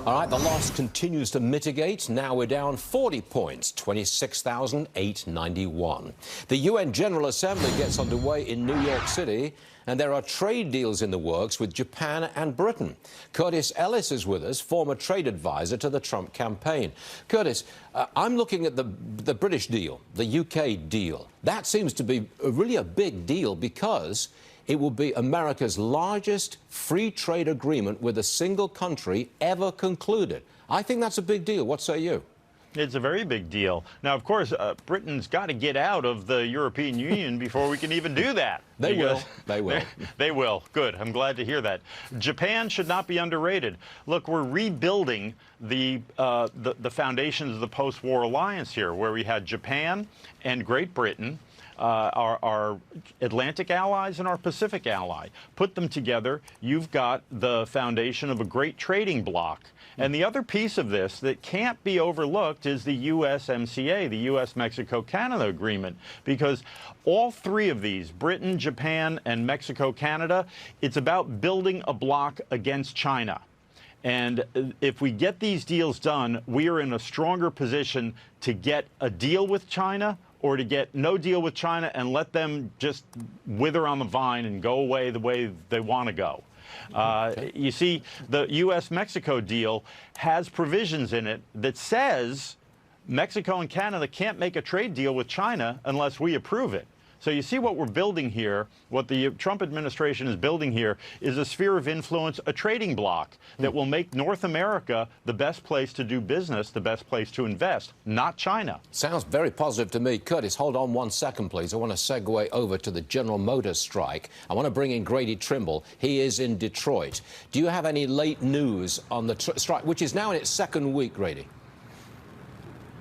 All right, the loss continues to mitigate. Now we're down 40 points, 26,891. The UN General Assembly gets underway in New York City, and there are trade deals in the works with Japan and Britain. Curtis Ellis is with us, former trade advisor to the Trump campaign. Curtis, I'm looking at the British deal, the UK deal. That seems to be really a big deal because it will be America's largest free trade agreement with a single country ever concluded. I think that's a big deal. What say you? It's a very big deal. Now, of course, Britain's got to get out of the European Union before we can even do that. They will. They will. They will. Good. I'm glad to hear that. Japan should not be underrated. Look, we're rebuilding the foundations of the post-war alliance here, where we had Japan and Great Britain, our Atlantic allies and our Pacific ally. Put them together, you've got the foundation of a great trading bloc. And the other piece of this that can't be overlooked is the USMCA, the U.S.-Mexico-Canada agreement, because all three of these, Britain, Japan, and Mexico-Canada, it's about building a bloc against China. And if we get these deals done, we are in a stronger position to get a deal with China or to get no deal with China and let them just wither on the vine and go away the way they want to go. You see, the U.S.-Mexico deal has provisions in it that says Mexico and Canada can't make a trade deal with China unless we approve it. So you see what we're building here, what the Trump administration is building here, is a sphere of influence, a trading bloc that will make North America the best place to do business, the best place to invest, not China. Sounds very positive to me. Curtis, hold on 1 second, please. I want to segue over to the General Motors strike. I want to bring in Grady Trimble. He is in Detroit. Do you have any late news on the strike, which is now in its second week, Grady?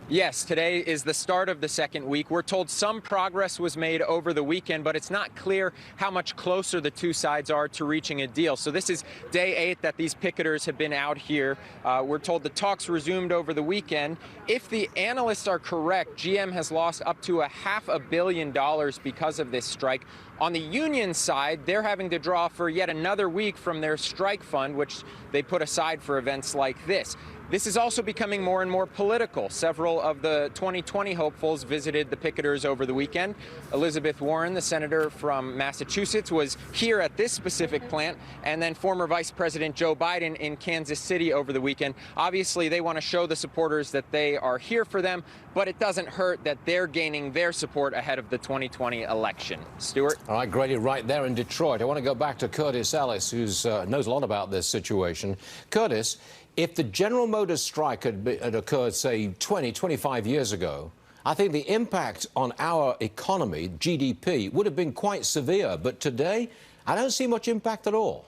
Yes, today is the start of the second week. We're told some progress was made over the weekend, but it's not clear how much closer the two sides are to reaching a deal. So this is day 8 that these picketers have been out here. We're told the talks resumed over the weekend. If the analysts are correct, GM has lost up to $500 million because of this strike. On the union side, they're having to draw for yet another week from their strike fund, which they put aside for events like this. This is also becoming more and more political. Several of the 2020 hopefuls visited the picketers over the weekend. Elizabeth Warren, the senator from Massachusetts, was here at this specific plant, and then former Vice President Joe Biden in Kansas City over the weekend. Obviously, they want to show the supporters that they are here for them, but it doesn't hurt that they're gaining their support ahead of the 2020 election. Stuart? All right, Grady, right there in Detroit. I want to go back to Curtis Ellis, who knows a lot about this situation. Curtis, if the General Motors strike had occurred, say, 20, 25 years ago, I think the impact on our economy, GDP, would have been quite severe. But today, I don't see much impact at all.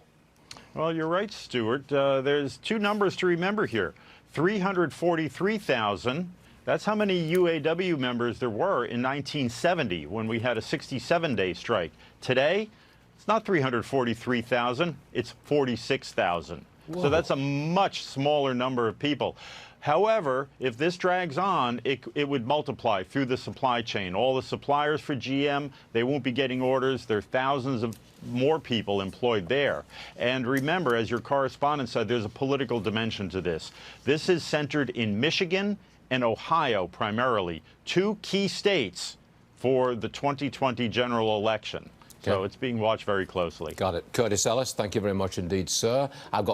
Well, you're right, Stuart. There's two numbers to remember here. 343,000. That's how many UAW members there were in 1970 when we had a 67-day strike. Today, it's not 343,000, it's 46,000. So that's a much smaller number of people. However, if this drags on, it would multiply through the supply chain. All the suppliers for GM, they won't be getting orders. There are thousands of more people employed there. And remember, as your correspondent said, there's a political dimension to this. This is centered in Michigan and Ohio primarily, two key states for the 2020 general election. So it's being watched very closely. Got it. Curtis Ellis, thank you very much indeed, sir. I've got